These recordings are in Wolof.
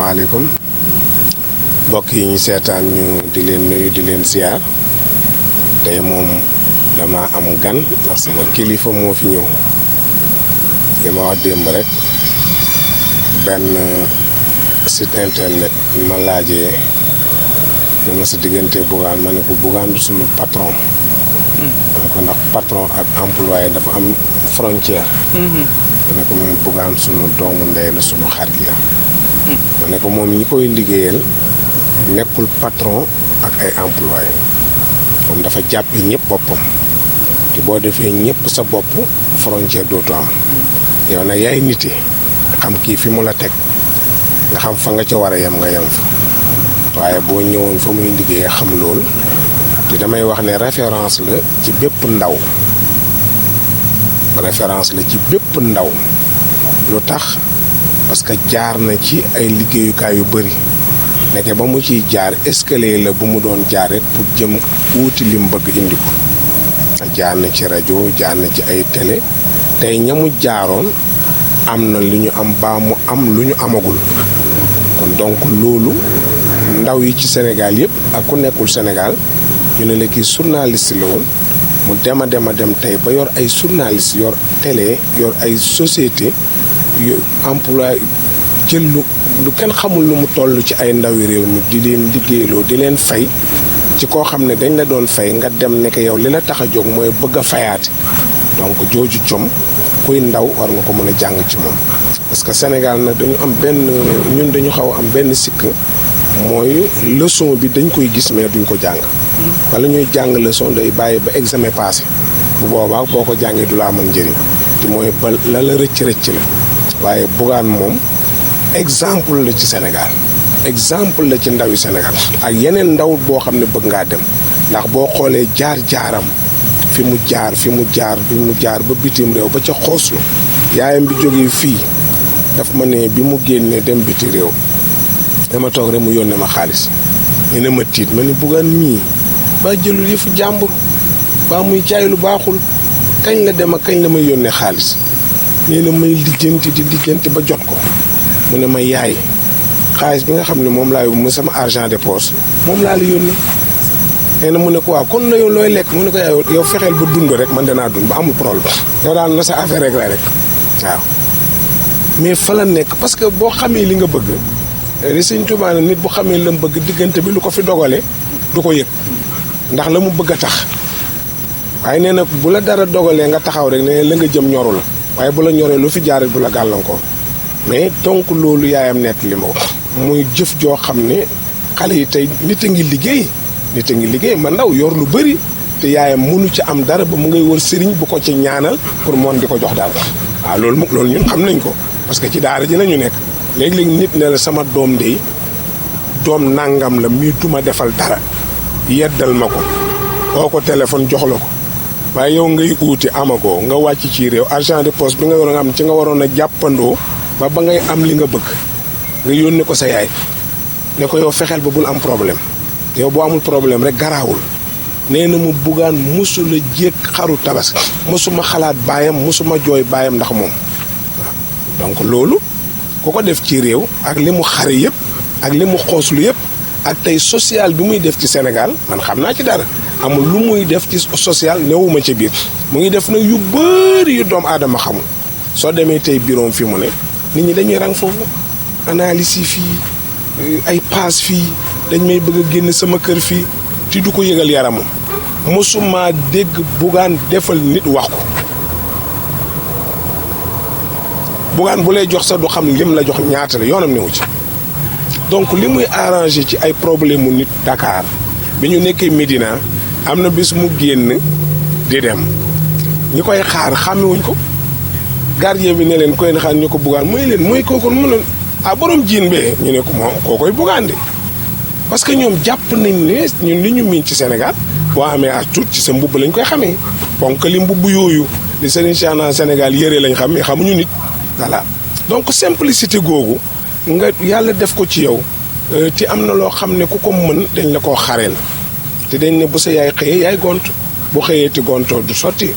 asalaamaaleykum mbokk yi ñu seetaan ñu di leen nuyu di leen ziar tey moom dama am gan ndax sama kilifa moo fi ñëw li ma wax démb rek benn site internet ma laajee dama sa diggante Bougane ma ne ko Bougane du suñu patron ma ne ko ndax patron ak employé dafa am frontière ma ne ko moom Bougane suñu doomu ndey la suñu xarit la ma ne ko moom ñi koy liggéeyal nekkul patron ak ay employé moom dafa jàppi ñëpp boppam te boo defee ñëpp sa bopp frontière dootu am yow nag yaay nite xam kii fi mu la teg nga xam fa nga ca war a yem nga yem fa waaye boo ñëwoon fa muy liggéeyee xam loolu te damay wax ne référence la ci bépp ndaw référence la ci bépp ndaw lu tax parce que jaar na ci ay liggéeyukaay yu bëri nekke ba mu ciy jaar escalier la bu mu doon jaar rek pour jëm wuuti li mu bëgg indi ko jaar na ci rajo jaar na ci ay télé tey ñamu jaaroon am na lu ñu am baa mu am lu ñu amagul kon donc loolu ndaw yi ci Sénégal yëpp ak ku nekkul Sénégal ñu ne la kii journaliste la woon mu dem a dem tey ba yor ay journaliste yor télé yor ay société yu emploi jël lu kenn xamul lu mu toll ci ay ndawi réew mi di leen liggéeyloo di leen fay ci koo xam ne dañ la doon fay nga dem nekk yow li la tax a jóg mooy bëgg a fayaati donc jooju com kuy ndaw war nga ko mën a jàng ci moom parce que Sénégal nag dañu am ñun dañu xaw am benn sikk mooy leçon bi dañ koy gis mais duñ ko jàng wala ñuy jàng leçon day bàyyi ba examen passé bu boobaa boo ko jàngee du laa mën njëriñ te mooy ba la rëcc la waaye Bougane moom exemple la ci Sénégal exemple la ci ndawi Sénégal ak yeneen ndaw boo xam ne bëgg ngaa dem ndax boo xoolee jaar-jaaram fi mu jaar ba bitim réew ba ca xooslu yaayam bi jógee fii daf ma ne bi mu génnee dem biti réew dama toog rek mu yónnee ma xaalis ñu ne ma tiit ma ne Bougane mii ba jëlul yëfu jàmbur ba muy jaay lu baaxul kañ la dem ak kañ la may yónnee xaalis nee na may lijjanti ba jot ko mu ne ma yaay xaalis bi nga xam ne moom laa yóbbu mu sama argent de poche moom laa la yónnee nee na mu ne ko waaw kon la yow looy lekk mu ne ko yow fexeel ba dund rek man danaa dund ba amul problème yow daal na sa affaire rek la rek waaw mais fa la nekk parce que boo xamee li nga bëgg li Sëñ Tuubaa ne nit bu xamee la mu bëgg diggante bi lu ko fi dogale du ko yëg ndax la mu bëgg a tax waaye nee na bu la dara dogalee nga taxaw rek ne la nga jëm ñoru la waaye bu la ñoree lu fi jaar rek du la gàllankoor mais donc loolu yaayam nett li ma muy jëf joo xam ne xale yi tey nit a ngi liggéey ma ndaw yor lu bëri te yaayam mënu ci am dara ba mu ngay wër sëriñ bu ko ci ñaanal pour moon di ko jox dara waaw loolu ñun xam nañ ko parce que ci daara ji la ñu nekk léegi-léegi nit ne la sama doom de doom nangam la mii duma defal dara yeddal ma ko oo ko téléphone jox la ko waaye yow ngay uuti amagoo nga wàcc ci réew argent de poche bi nga waroon a am ci nga waroon a jàppandoo ba ngay am li nga bëgg nga yónnee ko sa yaay ne ko yow fexeel ba bul am problème yow boo amul problème rek garaawul nee na mu Bougane mosula jékk xaru tabaski mosuma xalaat baayam mosuma jooy baayam ndax moom donc loolu ku ko def ci réew ak li mu xare yëpp ak li mu xooslu yëpp ak tey social bi muy def ci Sénégal man xam naa ci dara amul lu muy def ci social newuma ci biir mu ngi def nag yu bëri yu doomu aadama xamul soo demee tey bureau fi mu ne nit ñi dañuy rang foofu analyse yi fii ay paas fii dañ may bëgg a génn sama kër fii ti du ko yëgal yaramam mosuma dégg Bougane defal nit wax ko Bougane bu lay jox sax du xam lim la jox ñaata la yoonam newu ci donc li muy arrangé ci ay problème mu nit Dakar bi ñu nekkee Médina am na bis mu génn di dem ñi koy xaar xàmmewuñ ko gardien bi ne leen koy xaar ñu ko Bougane mooy leen mooy kooku mu leen borom jiin bee ñu ne ko moom kookoy Bougane de parce que ñoom jàpp nañ ne ñun li ñu miin ci Sénégal boo amee as tuut ci sa mbubb lañ koy xamee donc li mbubb yooyu li Serigne Cheikh na Sénégal yëre lañ xam mais xamuñu nit voilà donc simplicité googu nga yàlla def ko ci yow te am na loo xam ne ku ko mën dañ la koo xareel te dañ ne bu sa yaay xëyee yaay gont bu xëyee ti gontoo du sotti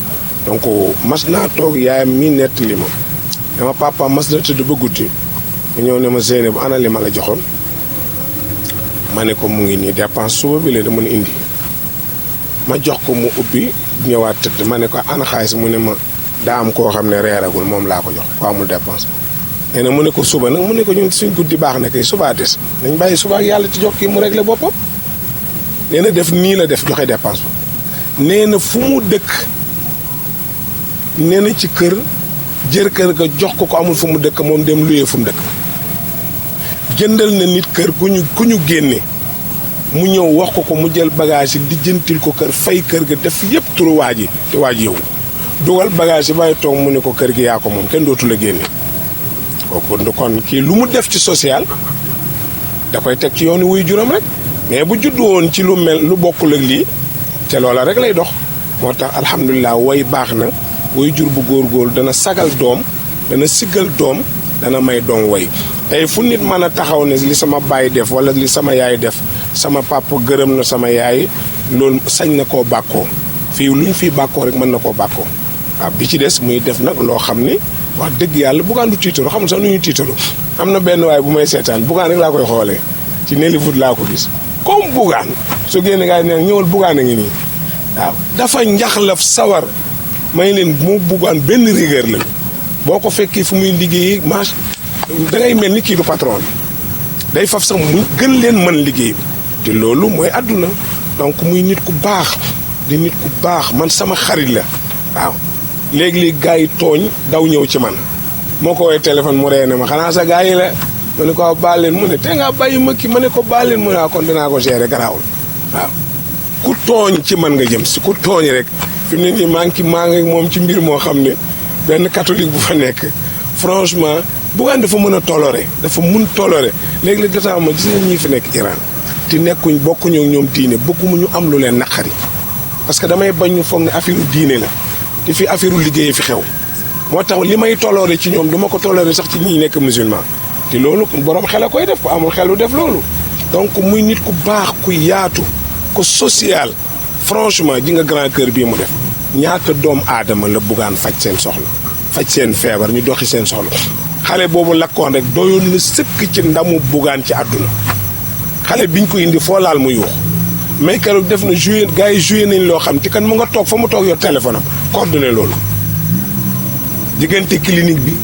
donc mas naa toog yaayam mii nett li ma dama papa mas na tëdd ba guddi mu ñëw ne ma Zeynab bu ana li ma la joxoon ma ne ko mu ngi nii dépense suba bi la da mën a indi ma jox ko mu ubbi ñëwaat tëdd ma ne ko ana xaalis mu ne ma daa am koo xam ne reeragul moom laa ko jox ko amul dépense nee na mu ne ko suba nag mu ne ko ñun suñ guddi baax na kay subaa des nañ bàyyi suba ak yàlla ci jox kii mu réglé boppam nee na def nii la def joxe dépense ba nee na fu mu dëkk nee na ci kër jër kër ga jox ko amul fu mu dëkk moom dem luyee fu mu dëkk jëndal na nit kër ku ñu génne mu ñëw wax ko mu jël bagage yi di jëntil ko kër fay kër ga def yépp turu waa ji te waa ji yow dugal bagage yi bàyyi toog mu ne ko kër gi yaa ko moom kenn dootu la génne kooku kon kii lu mu def ci social da koy teg ci yoonu wuy juram rek mais bu juddu woon ci lu mel lu bokkul ak lii te loola rek lay dox moo tax alhamdulilah way baax na way jur bu góorgóorlu dana sagal doom dana siggal doom dana may doom way tey fu nit mën a taxaw ne li sama baay def wala li sama yaay def sama papa gërëm na sama yaay loolu sañ na koo bàkkoo fii lu ñu fiy bàkkoo rek mën na koo bàkkoo waaw bi ci des muy def nag loo xam ni wax dëgg yàlla Bougane du tiitaru xam nga sax nu ñuy tiitaru am na benn waay bu may seetaan Bougane rek laa koy xoolee ci Nollywood laa ko gis comme Bougane su génne gaa yi ne ñëwal Bougane a ngi nii waaw dafa njaxlaf sawar may leen moo Bougane benn rigueur la boo ko fekkee fu muy liggéeyee marche da ngay mel ni kii du patron bi day faf sax mu gën leen mën liggéey bi te loolu mooy àdduna donc muy nit ku baax di nit ku baax man sama xarit la waaw léegi-léegi gars yi tooñ daw ñëw ci man moo ko woowee téléphone mu ree ne ma xanaa sa gars yi la ma ne ko baal leen mu ne te ngaa bàyyi ma kii ma ne ko baal leen mu ne kon dinaa ko gérer garaawul waaw ku tooñ ci man nga jëm si ku tooñ rek fi mu ne nii maa ngi moom ci mbir moo xam ne benn catholique bu fa nekk franchement Bougane dafa mën a toléré dafa mun toléré léegi-léegi dafa ma gis nga ñii fi nekk Iran te nekkuñ bokkuñu ak ñoom diine bëgguma ñu am lu leen naqari parce que damay bañ ñu foog ne affaire diine la te fi affaire liggéey fi xew moo tax li may toléré ci ñoom duma ko toléré sax ci ñi nekk musulman te loolu borom xel a koy def ko amul xelu def loolu donc muy nit ku baax ku yaatu ku social franchement ji nga grand cœur bii mu def ñaata doom aadama la Bougane faj seen soxla faj seen feebar ñu doxi seen soxla xale boobu lakkoon rek doyoon na sëkk ci ndamu Bougane ci àdduna xale biñ ko indi foo laal mu yuux mais keroog def na joué gars yi joué nañ loo xam te kan mu nga toog fa mu toog yor téléphone am coordonné loolu diggante clinique bi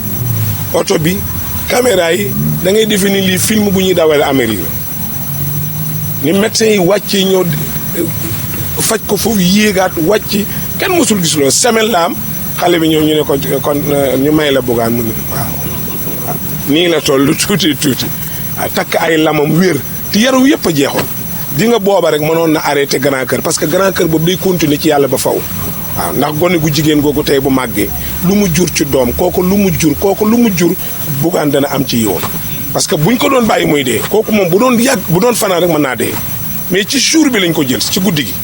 oto bi caméra yi da ngay defe ni lii film bu ñuy dawale Amérique la ni médecins yi wàccee ñëw faj ko foofu yéegaat wàcc kenn mosul gis loolu semaine la am xale bi ñëw ñu ne ko kon ñu may la Bougane mu ne waaw nii la toll lu tuuti takk ay lamam wér te yaram yëpp a jeexoon di nga booba rek mënoon na arrêté grand cœur parce que grand cœur boobu day continuer ci yàlla ba faw waaw ndax gone gu jigéen googu tey bu màggee lu mu jur ci doom kooku lu mu jur Bougane dana am ci yoon parce que buñ ko doon bàyyi muy dee kooku moom bu doon fanaan rek mën naa dee mais ci jour bi lañ ko jël ci guddi gi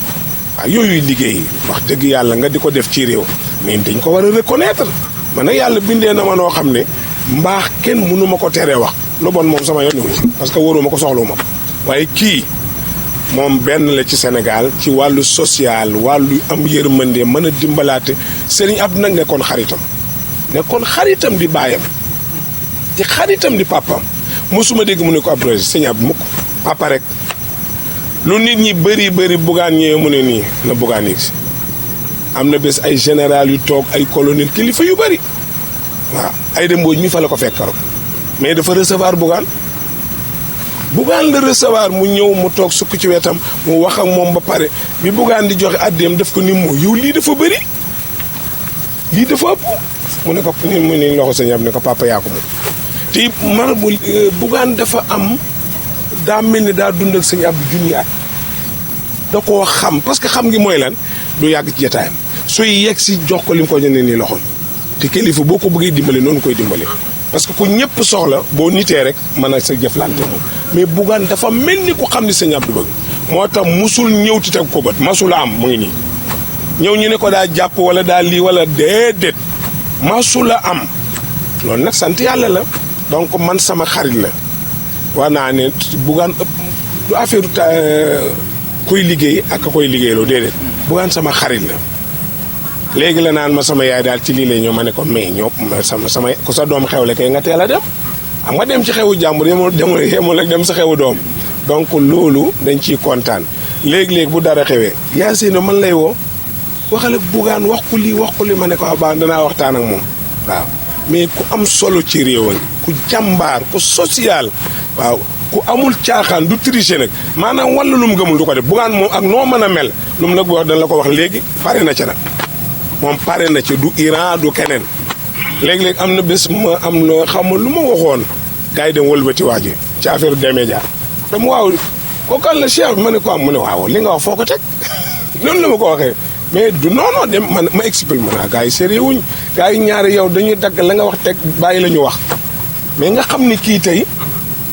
waaw yooyu liggéey wax dëgg yàlla nga di ko def ci réew mais dañ ko war a reconnaître man nag yàlla bindee na ma noo xam ne mbaax kenn mënu ma ko teree wax lu bon moom sama yoon parce que waruma ko soxlu ma waaye kii moom benn la ci Sénégal ci wàllu social wàllu am yërmande mën a dimbalaate Serigne Abdou nag nekkoon xaritam di baayam te xaritam di papaam mosuma dégg mu ne ko Abdou Serigne Abdou mukk papa rek lu nit ñi bëri Bougane ñëwee mu ne nii na Bougane yëg si am na bés ay général yu toog ay colonel kilifa yu bëri waaw ay dem Mbodj mi fa la ko fekk keroog mais dafa recevoir Bougane la recevoir mu ñëw mu toog sukk ci wetam mu wax ak moom ba pare bi Bougane di joxe addeem def ko ni moo yow lii dafa bëri lii dafa ëpp mu ne ko mu ne loxo sëñ Abdou ne ko papa yaa ko moom te mar bu Bougane dafa am daa mel ni daa dund ak sëñ Abdou junni at da koo xam parce que xam ngi mooy lan du yàgg ci jotaayam suy yegg si jox ko li mu ko jëndee nii loxoom te kilifa boo ko bëggee dimbale noonu koy dimbale parce que ku ñëpp soxla boo nitee rek mën a sa jëflante moom mais Bougane dafa mel ni ku xam ni sëñ Abdou bëgg moo tax musul ñëw ti teg ko bët masula am mu ngi nii ñëw ñu ne ko daa jàpp wala daa lii wala déedéet masula am loolu nag sant yàlla la donc man sama xarit la war naa ne Bougane ëpp du affaire kuy liggéey ak koy liggéeyloo déedéet Bougane sama xarit la léegi la naan ma sama yaay daal ci lii lay ñëw ma ne ko mais ñoo sama ku sa doom xewle kay nga teel a dem xam nga dem ci xewu jàmbur yemul ak dem sa xewu doom donc loolu dañ ciy kontaan léeg-léeg bu dara xewee Yacine man lay woo waxal ak Bougane wax ko lii ma ne ko baax danaa waxtaan ak moom waaw mais ku am solo ci réewam ku jàmbaar ku social waaw ku amul caaxaan du tricher nag maanaam wala lu mu gëmul du ko def Bougane moom ak noo mën a mel lu mu la wax dana la ko wax léegi pare na ca nag moom pare na ca du Iran du keneen léeg-léeg am na bés ma am la xam lu ma waxoon gars yi dem wëlbati waa ji ci affaire des médias dama waaw kookal la Cheikh ma ne ko am mu ne waaw li nga wax foo ko teg noonu la ma ko waxee mais du non dem man ma explique ma naa gars yi sérieux wuñ gars yi ñaari yow dañuy dagg la nga wax teg bàyyi la ñu wax mais nga xam ni kii tey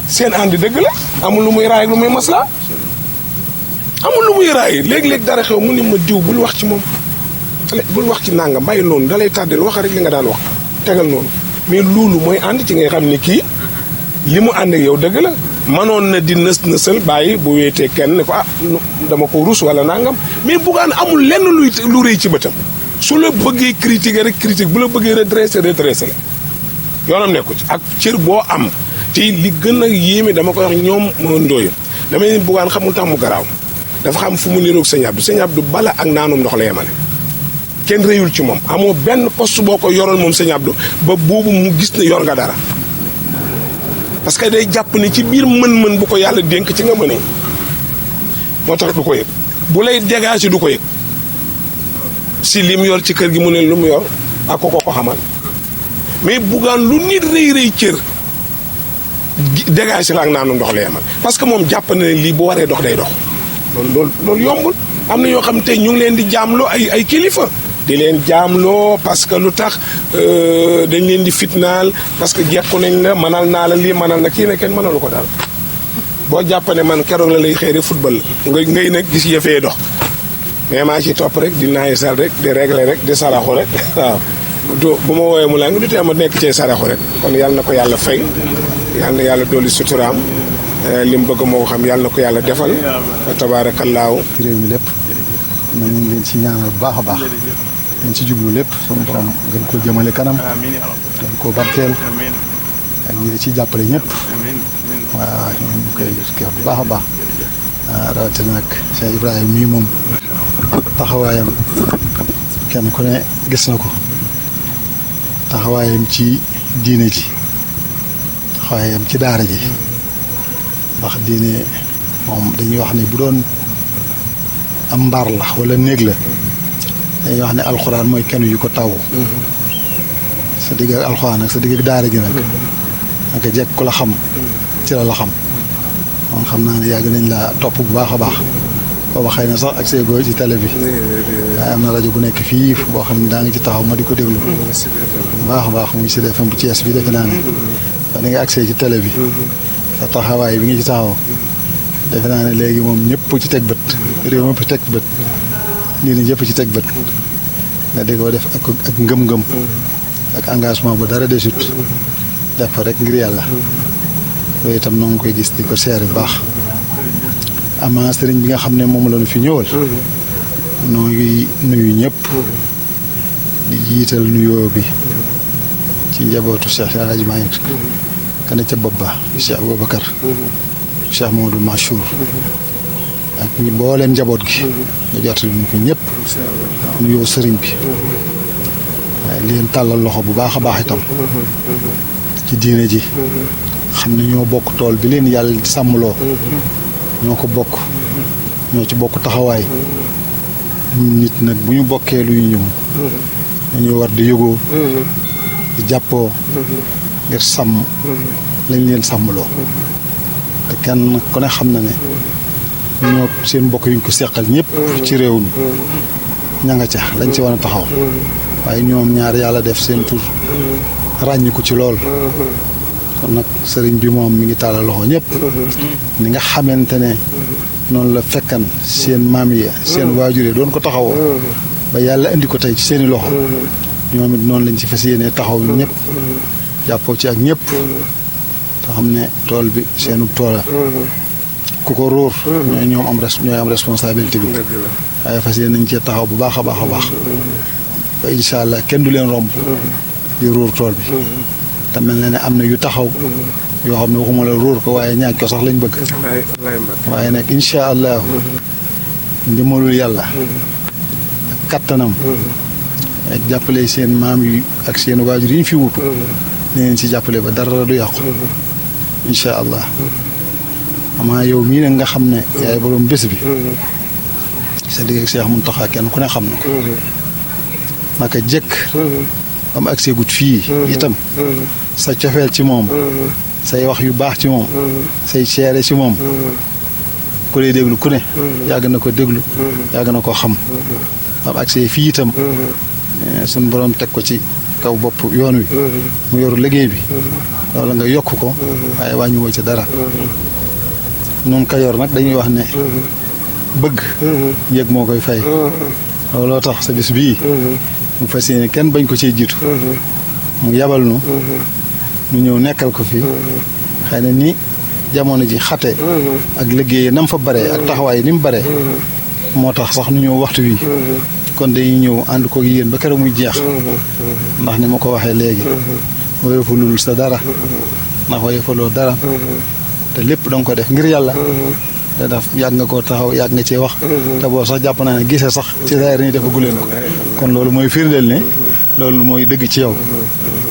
seen àndi dëgg la amul lu muy raay lu muy masla amul lu muy raay léeg-léeg dara xew mu ne ma diw bul wax ci moom bul wax ci nangam bàyyi noonu dalay tàddeel wax rek li nga daan wax tegal noonu mais loolu mooy ànd ci ngay xam ni kii li mu ànd ak yow dëgg la manoon na di nësal bàyyi bu wéetee kenn ne ko dama ko rus wala nangam mais Bougane amul lenn lu rëy ci bëtam su la bëggee critiquer rek critique bu la bëggee redresser la yoonam nekku ci ak cër boo am te li gën a yéeme dama koy wax ñoom ndooyu damay ne Bougane xamul tax mu garaaw dafa xam fu mu niroog Sëñ Abdou bala ak naanum ndox la yemale kenn réyul ci moom amoo benn poste boo ko yoroon moom Sëñ Abdou ba boobu mu gis ne yor nga dara parce que day jàpp ni ci biir mën-mën bu ko yàlla dénk ci nga mënee moo tax du ko yëg bu lay dégager du ko yëg si li mu yor ci kër gi mu ne lu mu yor ak ko xamal mais Bougane lu nit rëy cër dégager la ak naanu ndox la yemal parce que moom jàpp na ne lii bu waree dox day dox loolu yombul am na ñoo xam tey ñu ngi leen di jaamloo ay kilifa di leen jaamloo parce que lu tax dañ leen di fitnaal parce que jekku nañ la mënal naa la lii mënal na kii ne kenn mënalu ko daal boo jàpp ne man keroog la lay xëy football ngay nag gis yëfee dox mais maa ci topp rek di naayi sal rek di régler rek di saraxu rek waaw bu ma woowee mu laa ngi du tee ma nekk cee saraxu rek kon yàlla na ko yàlla fay yàlla na yàlla dolli suturaam li mu bëgg moo ko xam yàlla na ko yàlla defal wa tabaarakallaahu réew mi lépp ñu ngi leen ci ñaanal bu baax a baax ñu ci jublu lépp suñu borom gën koo jëmale kanam gën koo barkeel ak ñi ci jàppale ñëpp waaw ñu koy kii bu baax a baax rawatina nag Cheikh Ibrahima mii moom taxawaayam kenn ku ne gis na ko taxawaayam ci diine ji taxawaayam ci daara ji ndax diine moom dañuy wax ne bu doon am mbaar la wala néeg la dañuy wax ne alxuraan mooy kenn yu ko taw sa digg ak alxuraan ak sa digg ak daara ji nag naka jekk ku la xam ci la xam moom xam naa ne yàgg nañ la topp bu baax a baax booba xëy na sax ak seegoo ci télé bi waaye am na rajo bu nekk fii boo xam ne daa ngi ci taxaw ma di ko déglu baax a baax muy Sud FM bu Thiès bi defe naa ne ba di nga accès ci télé bi sa taxawaay bi nga ci taxaw defe naa ne léegi moom ñëpp ci teg bët réew mi teg bët nii ni ñëpp ci teg bët nga di ko def ak ngëm-ngëm ak engagement bu dara desut def ko rek ngir yàlla loolu itam noo ngi koy gis di ko seere bu baax ama sëriñ bi nga xam ne moom la ñu fi ñëwal noo ngi nuyu ñëpp di jiital nuyoo bi ci njabootu Cheikh El Hadj Malick kana ca bopp ba Cheikh Aboubacar Cheikh Mamadou Machour ak ñi mbooleem njaboot gi ñu jottali ñu ko ñëpp nuyoo sëriñ bi waaye leen tàllal loxo bu baax a baax itam ci diine ji xam ne ñoo bokk tool bi leen yàlla di sàmmloo ñoo ko bokk ñoo ci bokk taxawaay nit nag bu ñu bokkee lu ñu ñëm dañuy war di yëgoo di jàppoo ngir sàmm lañ leen sàmmloo te kenn ku ne xam na ne ñoo seen mbokk yuñ ko seqal ñëpp ci réew mi ña nga ca lañ ci war a taxaw waaye ñoom ñaar yàlla def seen tur ràññi ko ci lool kon nag sëriñ bi moom mi ngi tàllal loxo ñëpp ni nga xamante ne noonu la fekkan seen maam yi seen waajur yi doon ko taxawoo ba yàlla indi ko tey ci seeni loxo ñoom it noonu lañ ci fas yéene taxaw ñëpp jàppoo ci ak ñëpp te xam ne tool bi seenu toola ku ko róor ñooy am responsabilité bi waaye fas yéene nañ cee taxaw bu baax a baax a baax ba incha allah kenn du leen romb di róor tool bi te mel na ne am na yu taxaw yoo xam ne waxuma la ruur ko waaye ñaaj ko sax lañ bëgg waaye nag incha allahu ndimbalul yàlla ak kattanam ak jàppale seen maam yi ak seen waajur yi ñu fi wutu ne leen ci jàppale ba dara du yàqu incha allah amaa yow mii nag nga xam ne yaay borom bés bi sa digg ak Cheikh Mountakha kenn ku ne xam na ko naka jëkk ba mu agsee gut fii itam sa cofeel ci moom say wax yu baax ci moom say seere ci moom ku lay déglu ku ne yàgg na ko déglu yàgg na ko xam ba mu agsee fii itam suñ borom teg ko ci kaw bopp yoon wi mu yoru liggéey bi loolu nga yokk ko waaye wàññiwoo ci dara noonu Kajoor nag dañuy wax ne bëgg yëg moo koy fay looloo tax sa bis bii mu fas yéene kenn bañ ko ciy jiitu mu yabal nu ñu ñëw nekkal ko fi xëy na ni jamono ji xate ak liggéey nam fa bare ak taxawaay ni mu bare moo tax sax nu ñëw waxtu wi kon dañuy ñëw ànd ko yéen ba keroog muy jeex ndax ni ma ko waxee léegi woyofalul sa dara ndax woyofaloo dara te lépp danga ko def ngir yàlla te daf yàgg nga koo taxaw yàgg nga cee wax te boo sax jàpp naa ne gisee sax ci daayira ni dafa guleen ko kon loolu mooy firndeel ne loolu mooy dëgg ci yow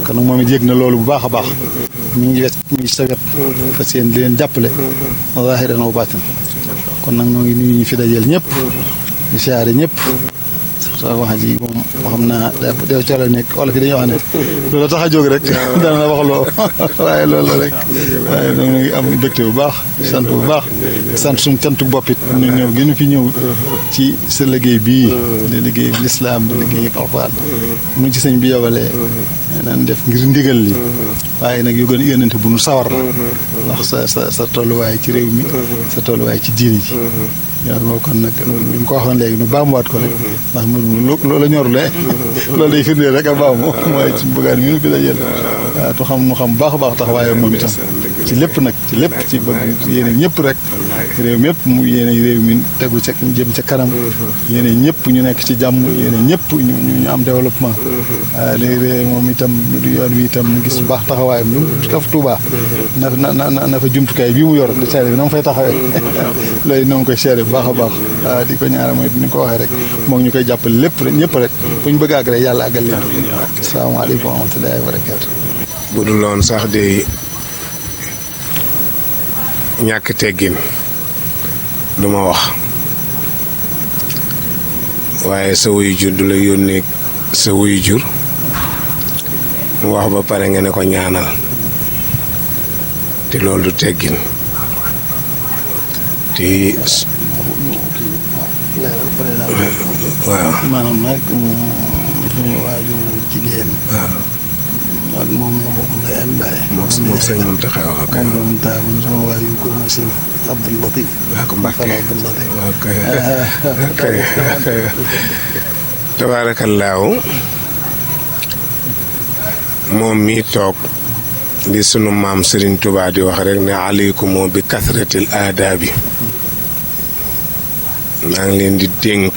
kon nag moom it yëg na loolu bu baax a baax mi ngi sa wet fas yéen di leen jàppale zaahiran wa baatin kon nag ñoo ngi nuyu ñu fi dajeel ñëpp ñu siyaare ñëpp sa wax ji moom xam naa def ca la nekk wala fi dañuy wax ne loolu tax a jóg rek dana la wax loo waaye loolu la rek waaye ñoo ngi am mbégte bu baax sant bu baax sant suñ cantu bopp it ñu ñëw gënu fi ñëw ci sa liggéey bii di liggéey lislaam di liggéey ak alxuraan mu ci sëñ bi yobalee nan def ngir ndigal li waaye nag yu gën yónnante bu nu sawar la ndax sa tolluwaay ci réew mi sa tolluwaay ci diini ji yow moo kon nag ni mu ko waxoon léegi nu baamuwaat ko rek ndax loolu la ñorule loolu day firndeel rek a baamu mooy ci bëggaan mi nu fi dajeel waaw tu xam mu xam baax a baax tax waaye moom itam ci lépp nag ci lépp ci bëgg yéene ñëpp rek réew mi yëpp mu yéene réew mi tegu ca jëm ca kanam yéene ñëpp ñu nekk ci jàmm yéene ñëpp ñu am développement waaw léegi moom itam yoon wi itam ñu gis baax taxawaayam lu kaf Tuubaa na fa jumtukaay bii mu yor di seere bi na mu fay taxawee loolu na mu koy seere bu baax a baax waaw di ko ñaare mooy ni ko waxee rek moom ñu koy jàppale lépp rek ñëpp rek fu ñu bëgg àgg rek yàlla àggal leen asalaamaaleykum wa rahmatullahi wa barakaatu bu dul loon sax de ñàkk teggin du ma wax waaye sa wuyu jur du la yónnee sa wuyu jur mu wax ba pare nga ne ko ñaanal te loolu du teggin te waaw maanaam nag suñu waaju jigéen waaw ak moom ñoo bokk ndey ak baay moom sëñ Mountakha waaw kay moom taa man sama waaju ko ma sëñ Abdul Latif waaw ko Mbàkke Abdul Latif waaw kay tabaarakallaahu moom mi toog di sunu maam Serigne Touba di wax rek ne aleykumoo bi kasratil aadaabi maa ngi leen di dénk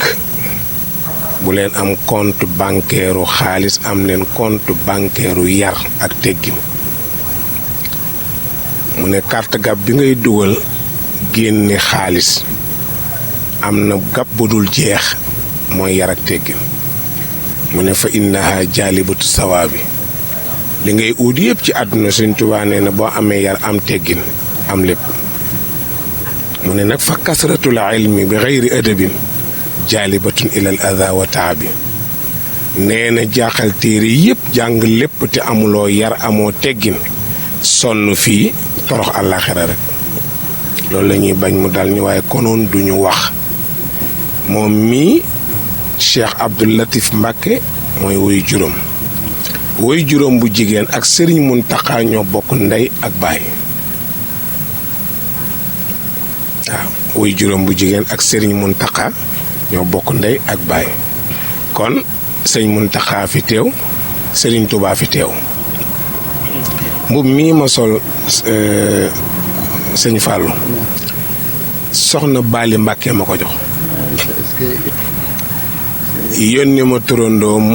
bu leen am compte bancaire xaalis am leen compte bancaire yar ak teggin mu ne carte gab bi ngay dugal génne xaalis am na gab bu dul jeex mooy yar ak teggin mu ne fa innaha jaalibatu sawaabi li ngay uut yëpp ci àdduna Sëñ Tuubaa nee na boo amee yar am teggin am lépp mu ne nag fa kasratul ilmi bi xayri adabin jaalibatun ilal ada wa taabi nee na jaaxal téere yëpp jàng lépp te amuloo yar amoo teggin sonn fii torox àllaaxira rek loolu la ñuy bañ mu dal ñu waaye konoon duñu wax moom mii Cheikh Abdou Latif Mbàkke mooy woy juróom bu jigéen ak Sëriñ Muntaxa ñoo bokk ndey ak baay waaw woy juróom bu jigéen ak Sëriñ Muntaxa ñoo bokk ndey ak baay kon Sëriñ Muntaxa fi teew Sëriñ Tuubaa fi teew mbub mii ma sol sëñ Fallou soxna Baali Mbàkke ma ko jox yónni ma turandoom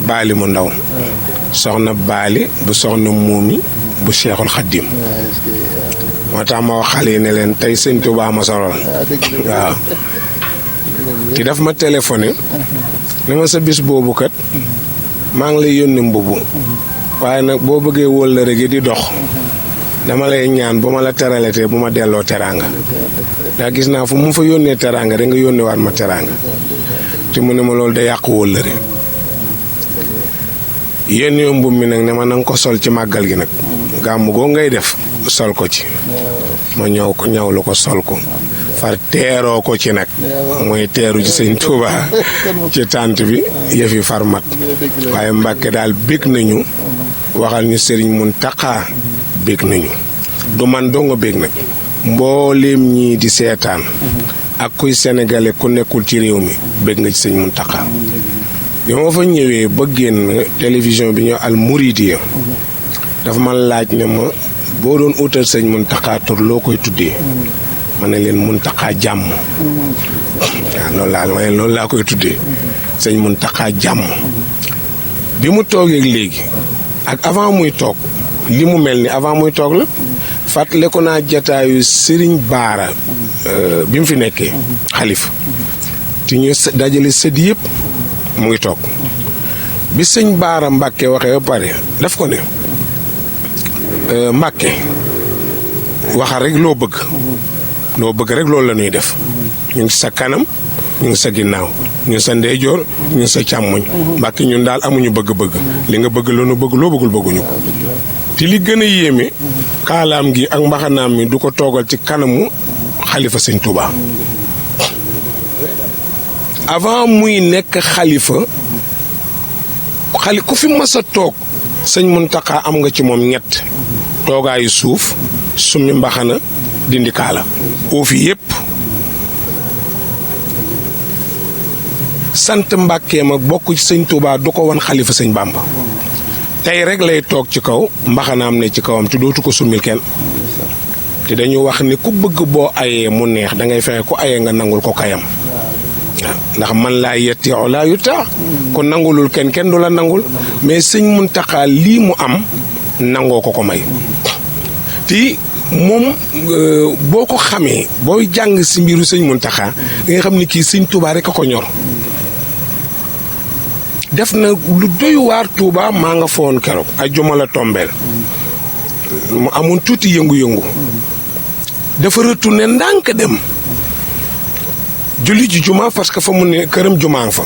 baali mu ndaw soxna baali bu soxna muumi bu Cheikhul Khadim moo tax ma wax xale yi ne leen tey sëñ Tuubaa ma solol waaw ki daf ma téléphoné ne ma sa bis boobu kat maa ngi lay yónni mbubu waaye nag boo bëggee wóllëre gi di dox dama lay ñaan bu ma la teraletee bu ma delloo teraanga ndax gis naa fu mu fa yónnee teraanga da nga yónnee waat ma teraanga te mu ne ma loolu da yàq wóllëre yónnee mbub mi nag ne ma nanga ko sol ci màggal gi nag gàmmu goo ngay def sol ko ci ma ñëw ko ñëw ko sol ko far teeroo ko ci nag mooy teeru ci sëñ Tuubaa ci tànt bi yëf yi far mat waaye Mbàkke daal bég nañu waxal ñu Sëriñ Muntaxa bég nañu du man donga bég nag mbooleem ñii di seetaan ak kuy sénégalais ku nekkul ci réew mi bég nga ci sëñ Muntaxa bi ma fa ñëwee ba génn télévision bi ñëw Al Mouridiya dafa ma laaj ne ma boo doon utal sëñ Muntaxa tur loo koy tuddee ma ne leen Muntaxa jàmm waaw loolu laa koy tuddee sëñ Muntaxa jàmm bi mu toogee léegi ak avant muy toog li mu mel ni avant muy toog la fàttaliku naa jataayu Sëriñ Baara bi mu fi nekkee xalifa te ñu dajale sët yëpp mu ngi toog bi sëñ Baara Mbàkke waxee ba pare daf ko ne Mbàkke waxal rek loo bëgg rek loolu la ñuy def ñu ngi sa kanam ñu ngi sa ginnaaw ñu ngi sa ndeyjoor ñu ngi sa càmmoñ Mbàkke ñun daal amuñu bëgg-bëgg li nga bëgg la nu bëgg loo bëggul bëgguñu ko te li gën a yéeme kaalaam gi ak mbaxanaam mi du ko toogal ci kanamu xalifa sëñ Tuubaa avant muy nekk xalifa ku fi mas a toog sëñ Muntaxa am nga ci moom ñett toogaayu suuf summi mbaxana dindi kaala oofi yépp sant Mbàkke ma bokk ci sëñ Tuubaa du ko wan xalifa sëñ Bàmba tey rek lay toog ci kaw mbaxanaam ne ci kawam te dootu ko summil kenn te dañu wax ni ku bëgg boo ayee mu neex dangay fexe ku ayee nga nangul ko kayam waaw ndax man laa yetti laa yu tax ku nangulul kenn du la nangul mais sëñ Muntaxa lii mu am nangoo ko may te moom boo ko xamee booy jàng si mbiru sëñ Muntaxa da nga xam ni kii sëñ Tuubaa rek a ko ñor def na lu doy waar Tuubaa maa nga foon keroog ay juma la tombeel mu amoon tuuti yëngu-yëngu dafa retourné ndànk dem julli ji juma parce que fa mu ne këram jumaa nga fa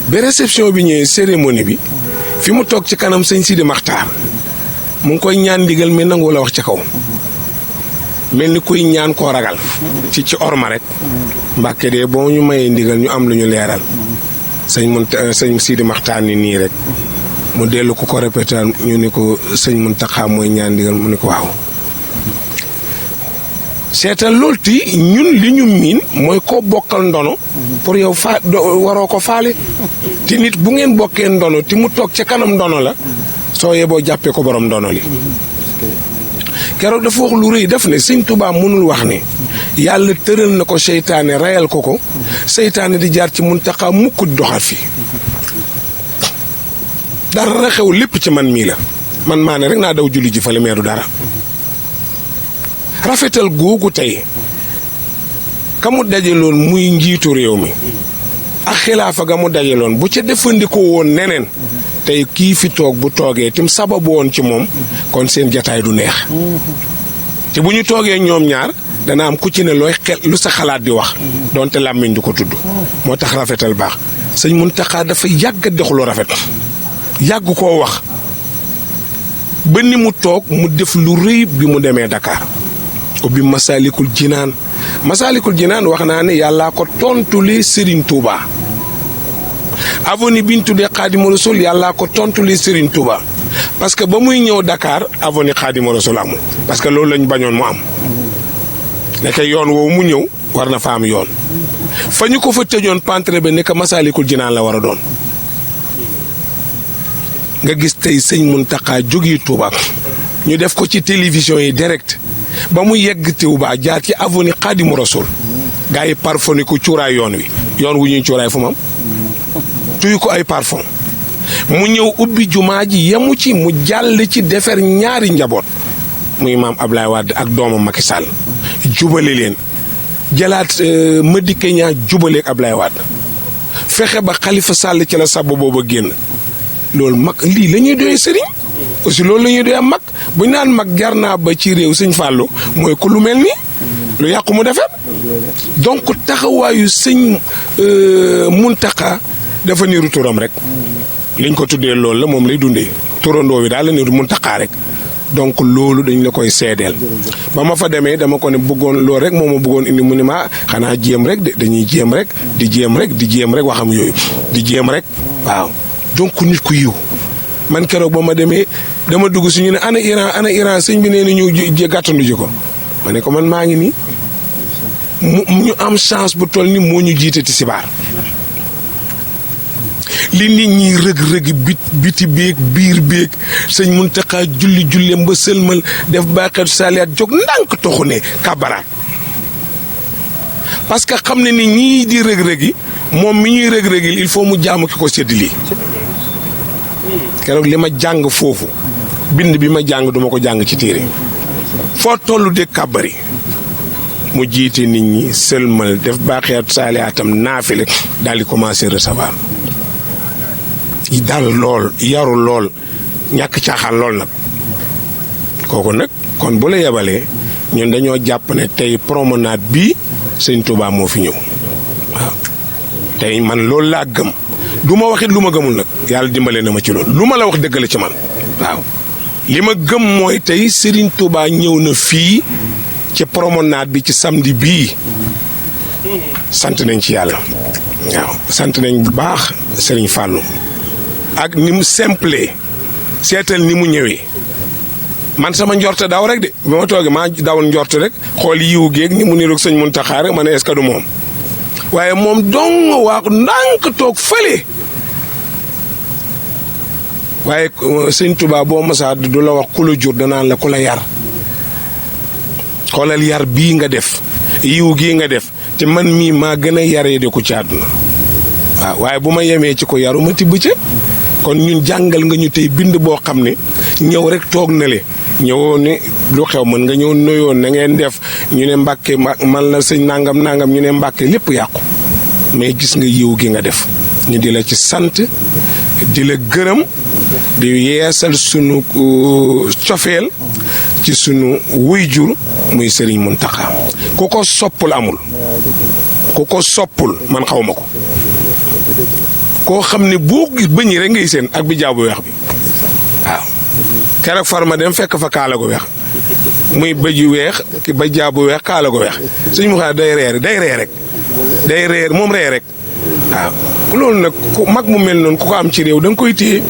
ba réception bi ñëwee cérémonie bi fi mu toog ci kanam sëñ Sidi Maxtaar mu ngi koy ñaan ndigal mais nangu la wax ci kaw mel ni kuy ñaan koo ragal ci orma rek Mbàkke de boo ñu mayee ndigal ñu am lu ñu leeral sëñ Sidi Maxtaar ni nii rek mu dellu ko répété ñu ni ko sëñ Muntaxa mooy ñaan ndigal mu ni ko waaw seetal loolu ti ñun li ñu miin mooy koo bokkal ndono pour yow waroo ko faale te nit bu ngeen bokkee ndono ti mu toog ca kanam ndono la soo yeboo jàppee ko borom ndono li keroog dafa wax lu rëy def ne sëñ Tuubaa mënul wax ne yàlla tëral na ko seytaane rayal ko seytaane di jaar ci Muntaxa mukk doxal fii dara xew lépp ci man mii la man maa ne rek naa daw julli ji fale meedu dara rafetal googu tey ka mu dajaloon muy njiitu réew mi ak xilaafa ga mu dajaloon bu ca defandikoo woon neneen tey kii fi toog bu toogee tim sababu woon ci moom kon seen jataay du neex te bu ñu toogee ñoom ñaar dana am ku ci ne lu sa xalaat di wax donte làmmiñ du ko tudd moo tax rafetal baax sëñ Muntaxa dafa yàgg dox lu rafet yàgg koo wax ba ni mu toog mu def lu rëy bi mu demee Dakar ubbi Masaalikul Jinaan wax naa ne yàllaa ko tontulee Serigne Touba avenue bi ñu tuddee Xaadimu Rasuul yàllaa ko tontulee Serigne Touba parce que ba muy ñëw Dakar avenue Xaadimu Rasuul amul parce que loolu lañ bañoon mu am nekk yoon woowu mu ñëw war na fa am yoon fa ñu ko fa tëjoon pantre ba nekk Masaalikul Jinaan la war a doon nga gis tey sëñ Muntaxa jógee Touba ñu def ko ci télévision yi direct ba mu yegg Touba jaar ci avenue Xaadimu Rasuul gaa yi parfoni ko cuuraay yoon wi wu ñuy cuuraay fu mu am tuy ko ay parfum mu ñëw ubbi jumaa ji yemu ci mu jàll ci defer ñaari njaboot muy maam Ablaye Wade ak doomam Macky Sall jubale leen jëlaat Madické Niang jubaleeg Ablaye Wade fexe ba Khalifa Sall ci la sàbb booba génn loolu mag lii la ñuy doyee sëriñ aussi loolu la ñuy doyee mag bu ñu naan mag jar naa ba ci réew sëñ Fallou mooy ku lu mel nii lu yàqu mu defar donc taxawaayu sëñ Mountakha dafa niru turam rek liñ ko tuddee loolu la moom lay dundee turandoo bi daal la niru Mountakha rek donc loolu dañ la koy seedeel ba ma fa demee dama ko ne bëggoon loolu rek moo ma bëggoon indi mu ne ma xanaa jéem rek de dañuy jéem rek di jéem rek waxam yooyu di jéem rek waaw donc nit ku yiw man keroog ba ma demee dama dugg si ñu ne ana Iran sëñ bi nee na ñu gàttandu ji ko ma ne ko man maa ngi nii ñu am chance bu toll ni moo ñu jiite ti sibaar li nit ñi rëg-rëgi biti béeg biir béeg sëñ Mountakha julleem ba sëlmal def baaxeetu saaliyaat jóg ndànk toxu ne kabaraat parce que xam ne ni ñii di rëg-rëgi moom mi ñuy rëg-rëgil il faut mu jaamu ki ko sédd lii keroog li ma jàng foofu bind bi ma jàng duma ko jàng ci téere foo tollu de kàbbari mu jiite nit ñi sëlmal def baaxeetu saaliyaatam naafile daal di commencé recevoir yi daal lool yaru lool ñàkk caaxaan lool nag kooku nag kon bu la yebalee ñun dañoo jàpp ne tey promenade bii sëñ Touba moo fi ñëw waaw tey man loolu laa gëm du ma waxit lu ma gëmul nag yàlla dimbale na ma ci loolu lu ma la wax dëgg la ci man waaw li ma gëm mooy tey Serigne Touba ñëw na fii ci promenade bi ci samedi bii sant nañ ci yàlla waaw sant nañ bu baax Serigne Fallou ak ni mu simple seetal ni mu ñëwee man sama njort daw rek de bi ma toogee maa dawal njort rek xool yiw géeg ni mu niroog sëñ Mountakha rek ma ne est-ce que du moom waaye moom dong waaxu ndànk toog fële waaye sëñ Touba boo masaa du la wax ku la jur danaan la ku la yar xoolal yar bii nga def yiw gii nga def te man mii maa gën a yaree de ko ci àdduna waaw waaye bu ma yemee ci ko yaru ma tibb ca kon ñun jàngal nga ñu tey bind boo xam ne ñëw rek toog na le ñëwoo ne lu xew mën nga ñëw nuyoon na ngeen def ñu ne Mbàkke man la sëñ nangam ñu ne Mbàkke lépp yàqu mais gis nga yiw gi nga def ñu di la ci sant di la gërëm di yeesal sunu cofeel ci sunu wuyjur muy Serigne Mountakha ku ko soppul amul ku ko soppul man xaw ma ko koo xam ne boo gis bëñi rek ngay seen ak bi jaabu weex bi waaw keroog farma dem fekk fa kaala gu weex muy bëj yu weex ki ba jaabu weex kaala gu weex suñu mu xaar day reer moom ree rek waaw loolu nag ku mag mu mel noonu ku ko am ci réew da nga koy téye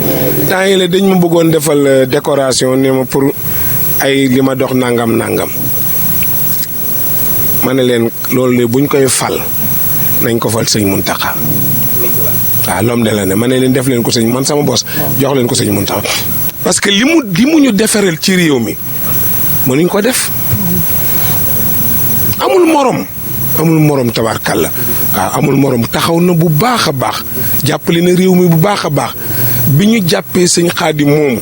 temps yi la dañ ma bëggoon defal décoration ne ma pour ay li ma dox nangam ma ne leen loolu de buñ koy fal nañ ko fal sëñ Mountakha waaw l'homme de l'année ma ne leen def leen ko sëñ man sama bos jox leen ko sëñ Mountakha parce que li mu ñu defaral ci réew mi mënuñ ko def amul morom tabarkalla waaw amul morom taxaw na bu baax a baax jàppale na réew mi bu baax a baax bi ñu jàppee sëñ Xaadim moomu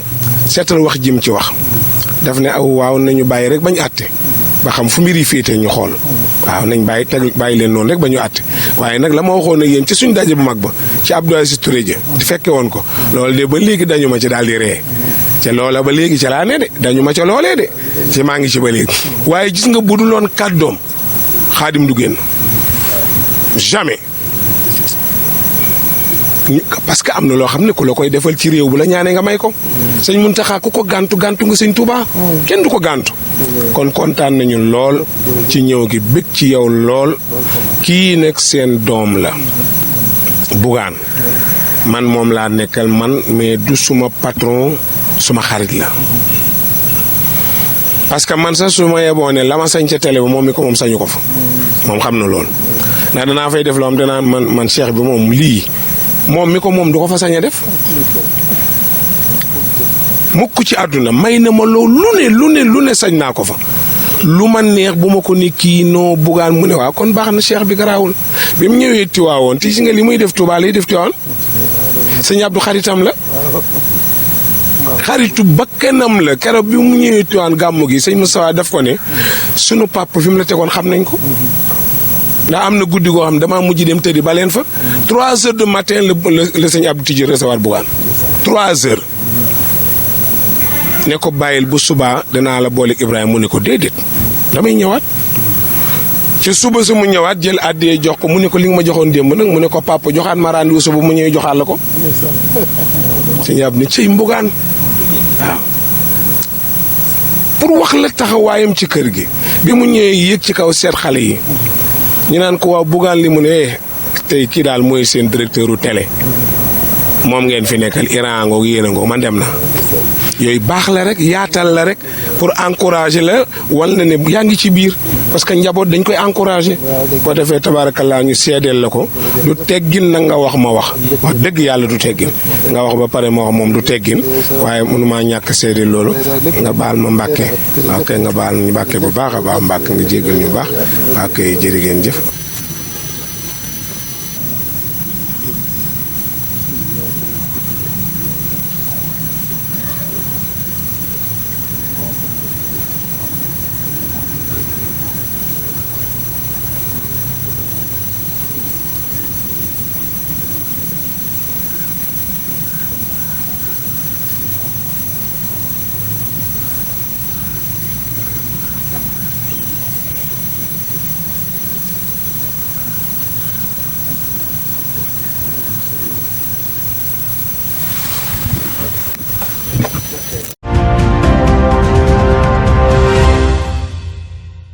seetal wax jim ci wax daf ne aw waaw nañu bàyyi rek bañu àtte ba xam fu mbir yi féetee ñu xool waaw nañ bàyyi leen noonu rek ba ñu àtte waaye nag la ma waxoon ak yéen ci suñ daje bu mag ba ci Abdou Aziz Touré ja di fekke woon ko loolu de ba léegi dañu ma ci daal di ree ca loola ba léegi ca laa ne de dañu ma ca loolee de ci maa ngi ci ba léegi waaye gis nga bu dul woon kàddoom Xaadim du génn jamais parce que am na loo xam ne ku la koy defal ci réew bu la ñaanee nga may ko sëñ Mountakha ku ko gàntu nga sëñ Touba kenn du ko gàntu kon kontaan nañu lool ci ñëw gi bëgg ci yow lool kii nag seen doom la Bougane man moom laa nekkal man mais du suma patron suma xarit la parce que man sax su ma yeboo ne la ma sañ ca télé ba moom mi ko moom sañu ko fa moom xam na lool ndax danaa fay def loo xam danaa man cheikh bi moom lii moom mi ko moom du ko fa sañ a def mukk ci àdduna may na ma loolu lu ne sañ naa ko fa lu ma neex bu ma ko ni kii noo Bougane mu ne waaw kon baax na cheikh bi garaawul bi mu ñëwee Tiwaawoon ti si nga li muy def Touba lay def Tiwaawoon sëñ Abdou xaritam la xaritu bakkanam la keroog bi mu ñëwee Tiwaawoon gàmmu gi sëñ Moustapha daf ko ne sunu papa fi mu la tegoon xam nañ ko ndax am na guddi goo xam damaa mujj dem tëddi ba leen fa 3 heures du matin la sëñ Abdou tijji recevoir Bougane 3 heures ne ko bàyyil bu subaa danaa la booleeg Ibrahima mu ne ko déedéet damay ñëwaat ci suba su mu ñëwaat jël àddee jox ko mu ne ko li nga ma joxoon démb nag mu ne ko papa joxaat ma rendez-vous suba mu ñëwee joxaat la ko sëñ Abdou ne cëy Bougane waaw pour wax la taxawaayam ci kër gi bi mu ñëwee yéeg ci kaw seet xale yi ñu naan ko waaw Bougane li mu ne tey kii daal mooy seen directeur u télé moom ngeen fi nekkal Iran ngoog yéen a ngoog man dem na yooyu baax la rek yaatal la rek pour encourager la wal na ne yaa ngi ci biir parce que njaboot dañ koy encourager boo defee tabaarakallaa ñu seedeel la ko du teggin nag nga wax ma wax dëgg yàlla du teggin nga wax ba pare ma wax moom du teggin waaye mënumaa ñàkk seedeel loolu nga baal ma Mbàkke waaw kay nga baal ñu Mbàkke bu baax a baax Mbàkke nga jéggal ñu baax waaw kay jërë ngeen jëf